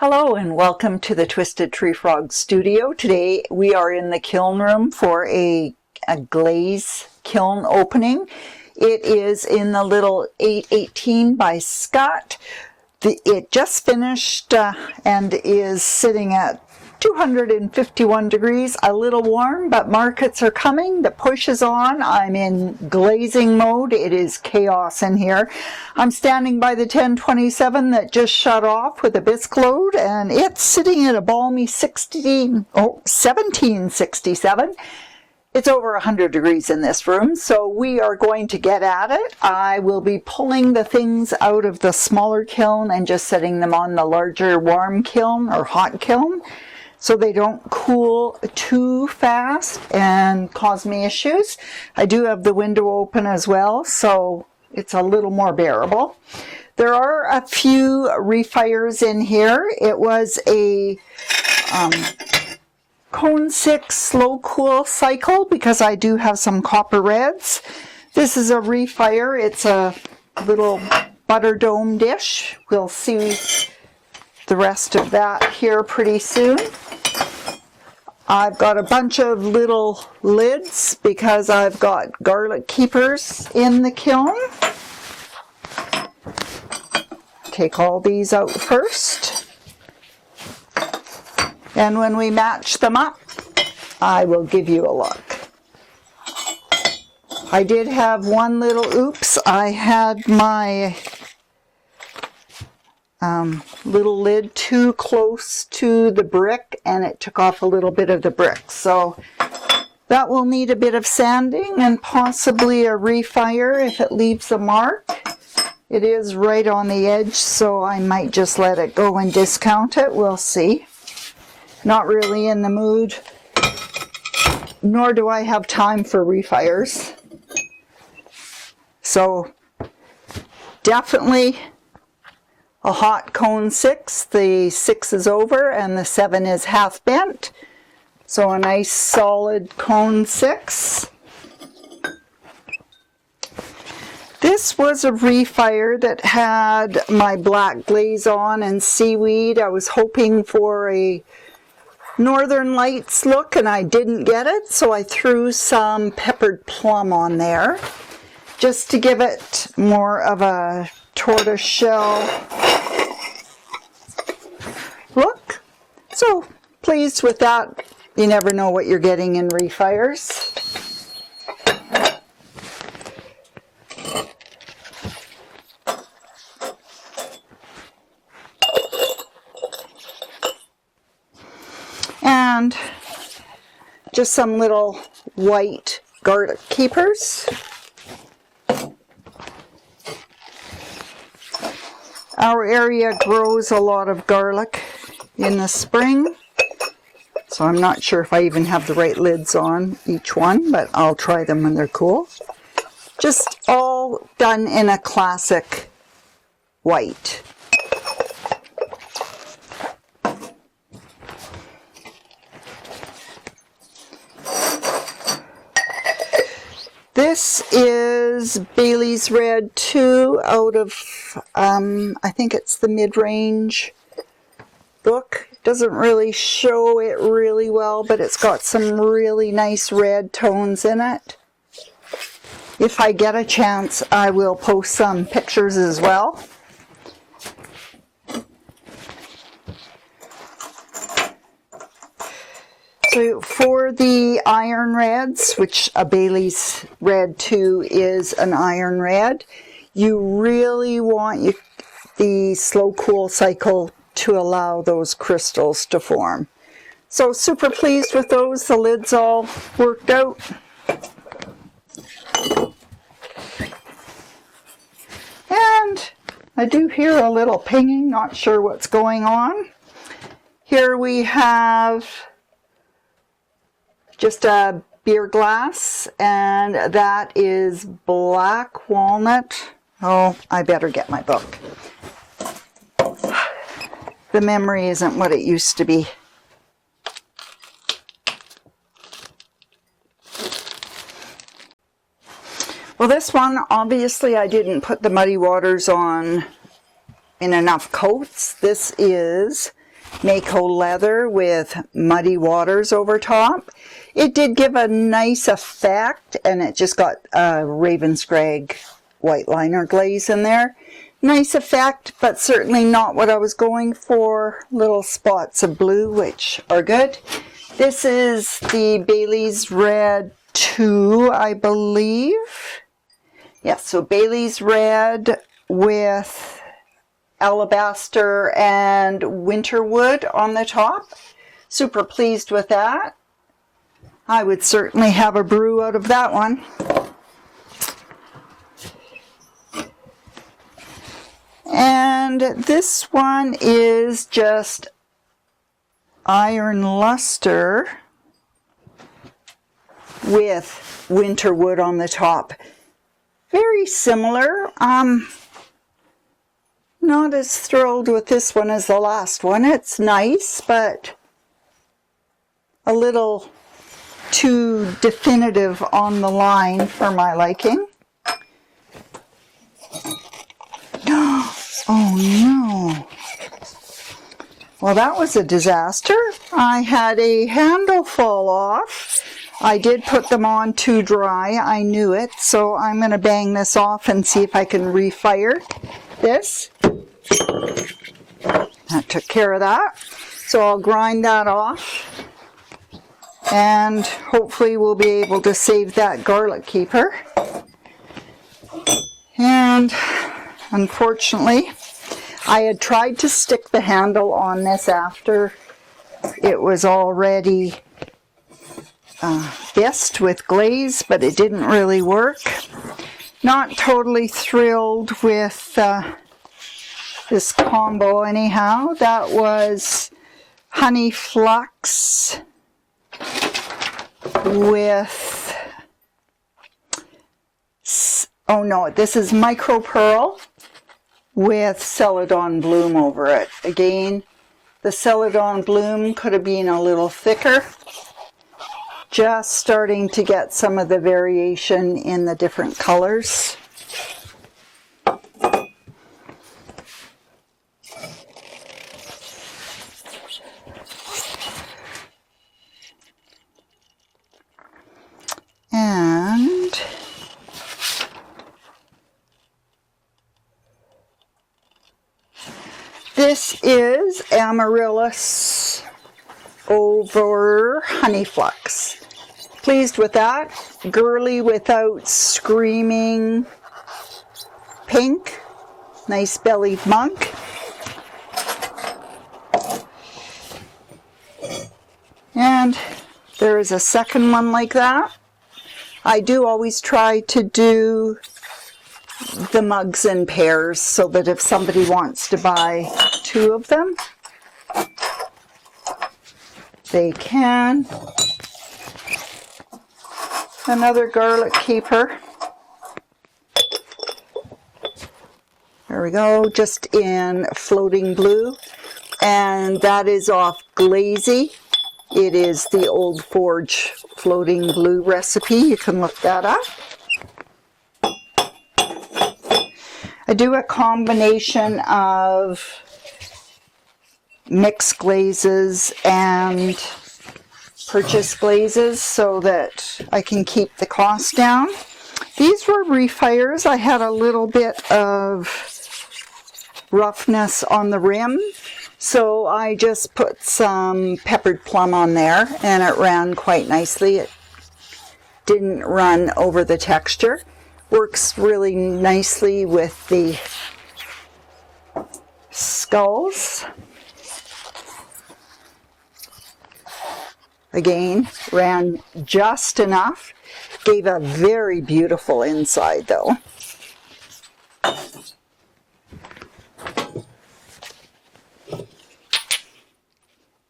Hello and welcome to the Twisted Tree Frog studio. Today we are in the kiln room for a glaze kiln opening. It is in the little 818 by Scott. It just finished and is sitting at 251 degrees, a little warm, but markets are coming. The push is on. I'm in glazing mode. It is chaos in here. I'm standing by the 1027 that just shut off with a bisque load, and it's sitting at a balmy 1767. It's over 100 degrees in this room, so we are going to get at it. I will be pulling the things out of the smaller kiln and just setting them on the larger warm kiln or hot kiln, so they don't cool too fast and cause me issues. I do have the window open as well, so it's a little more bearable. There are a few refires in here. It was a Cone 6 slow cool cycle because I do have some copper reds. This is a refire. It's a little butter dome dish. We'll see the rest of that here pretty soon. I've got a bunch of little lids because I've got garlic keepers in the kiln. Take all these out first. And when we match them up, I will give you a look. I did have one little oops. I had my little lid too close to the brick and it took off a little bit of the brick. So that will need a bit of sanding and possibly a refire if it leaves a mark. It is right on the edge, so I might just let it go and discount it. We'll see. Not really in the mood, nor do I have time for refires. So definitely a hot cone 6. The 6 is over and the 7 is half bent. So a nice solid cone 6. This was a refire that had my black glaze on and seaweed. I was hoping for a Northern Lights look and I didn't get it, so I threw some peppered plum on there just to give it more of a tortoise shell look. So pleased with that. You never know what you're getting in refires. And just some little white garlic keepers. Our area grows a lot of garlic in the spring, so I'm not sure if I even have the right lids on each one, but I'll try them when they're cool. Just all done in a classic white. This is Bailey's Red 2 out of, I think it's the mid-range book. It doesn't really show it really well, but it's got some really nice red tones in it. If I get a chance, I will post some pictures as well. So for the iron reds, which a Bailey's Red 2 is an iron red, you really want the slow cool cycle to allow those crystals to form. So super pleased with those. The lids all worked out. And I do hear a little pinging, not sure what's going on. Here we have just a beer glass, and that is black walnut. Oh, I better get my book. The memory isn't what it used to be. Well, this one, obviously I didn't put the Muddy Waters on in enough coats. This is Mako leather with muddy waters over top. It did give a nice effect, and it just got a Raven Scrag white liner glaze in there. Nice effect, but certainly not what I was going for. Little spots of blue, which are good. This is the Bailey's Red 2, I believe. Yes, so Bailey's Red with alabaster and winterwood on the top. Super pleased with that. I would certainly have a brew out of that one. And this one is just iron luster with winterwood on the top. Very similar. Not as thrilled with this one as the last one. It's nice, but a little too definitive on the line for my liking. Oh no. Well, that was a disaster. I had a handle fall off. I did put them on too dry. I knew it. So I'm going to bang this off and see if I can refire this. That took care of that. So I'll grind that off. And hopefully we'll be able to save that garlic keeper. And unfortunately, I had tried to stick the handle on this after it was already bisqued with glaze, but it didn't really work. Not totally thrilled with this combo anyhow. That was honey flux with, oh no, this is micro pearl with Celadon bloom over it. Again, the Celadon bloom could have been a little thicker. Just starting to get some of the variation in the different colors. And this is Amaryllis over Honey Flux. Pleased with that. Girly without screaming pink. Nice bellied monk. And there is a second one like that. I do always try to do the mugs in pairs so that if somebody wants to buy two of them, they can. Another garlic keeper. There we go, just in floating blue. And that is off Glazy. It is the Old Forge floating blue recipe. You can look that up. I do a combination of mixed glazes and purchase glazes so that I can keep the cost down. These were refires. I had a little bit of roughness on the rim, so I just put some peppered plum on there and it ran quite nicely. It didn't run over the texture. Works really nicely with the skulls. Again, ran just enough. Gave a very beautiful inside though.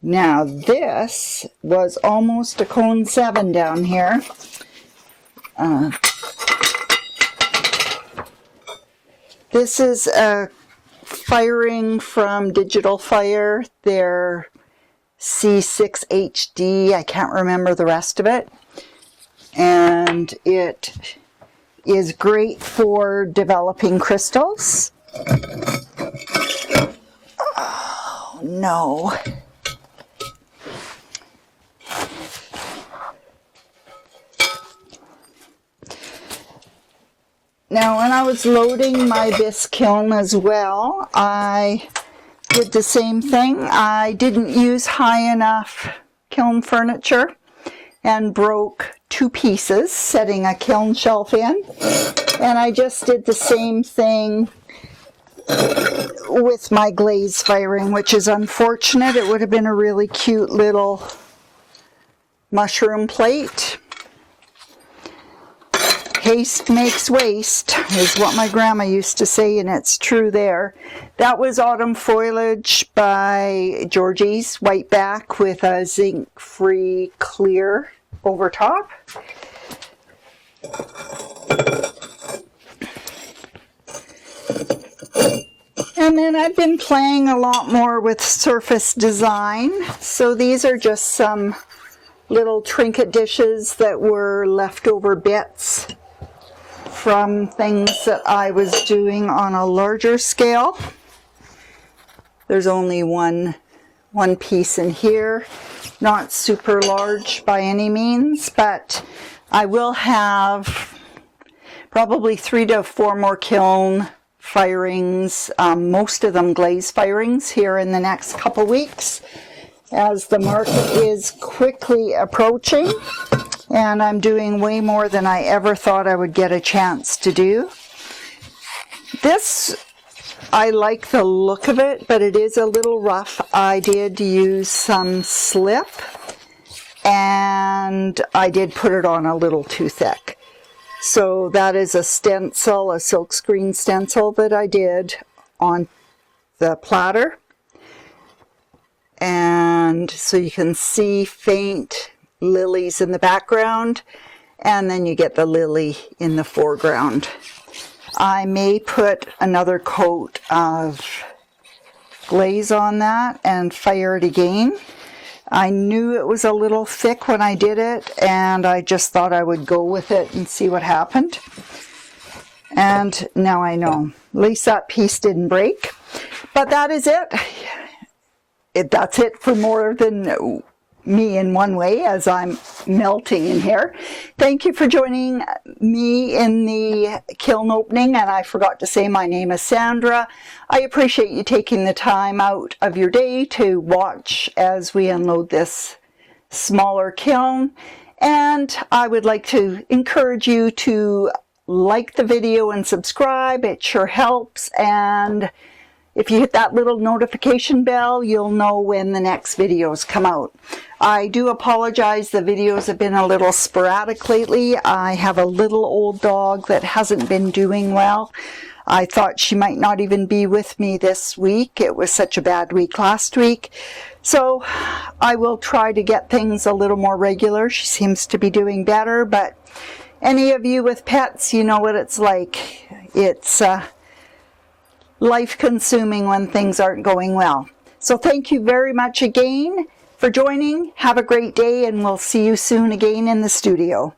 Now this was almost a cone 7 down here. This is a firing from Digital Fire. Their C6 HD, I can't remember the rest of it. And it is great for developing crystals. Oh no. Now, when I was loading my bisque kiln as well, I did the same thing. I didn't use high enough kiln furniture and broke 2 pieces, setting a kiln shelf in. And I just did the same thing with my glaze firing, which is unfortunate. It would have been a really cute little mushroom plate. Haste makes waste is what my grandma used to say, and it's true there. That was Autumn Foliage by Georgie's Whiteback with a zinc-free clear over top. And then I've been playing a lot more with surface design. So these are just some little trinket dishes that were leftover bits from things that I was doing on a larger scale. There's only one piece in here, not super large by any means, but I will have probably 3 to 4 more kiln firings, most of them glaze firings, here in the next couple weeks, as the market is quickly approaching. And I'm doing way more than I ever thought I would get a chance to do. This, I like the look of it, but it is a little rough. I did use some slip, and I did put it on a little too thick. So that is a stencil, a silkscreen stencil that I did on the platter. And so you can see faint lilies in the background, and then you get the lily in the foreground. I may put another coat of glaze on that and fire it again. I knew it was a little thick when I did it, and I just thought I would go with it and see what happened. And now I know. At least that piece didn't break. But that is it. That's it for More Than Me in One Way, as I'm melting in here. Thank you for joining me in the kiln opening, and I forgot to say my name is Sandra. I appreciate you taking the time out of your day to watch as we unload this smaller kiln, and I would like to encourage you to like the video and subscribe. It sure helps, and if you hit that little notification bell, you'll know when the next videos come out. I do apologize, the videos have been a little sporadic lately. I have a little old dog that hasn't been doing well. I thought she might not even be with me this week. It was such a bad week last week. So I will try to get things a little more regular. She seems to be doing better, but any of you with pets, you know what it's like. It's life-consuming when things aren't going well. So thank you very much again for joining. Have a great day, and we'll see you soon again in the studio.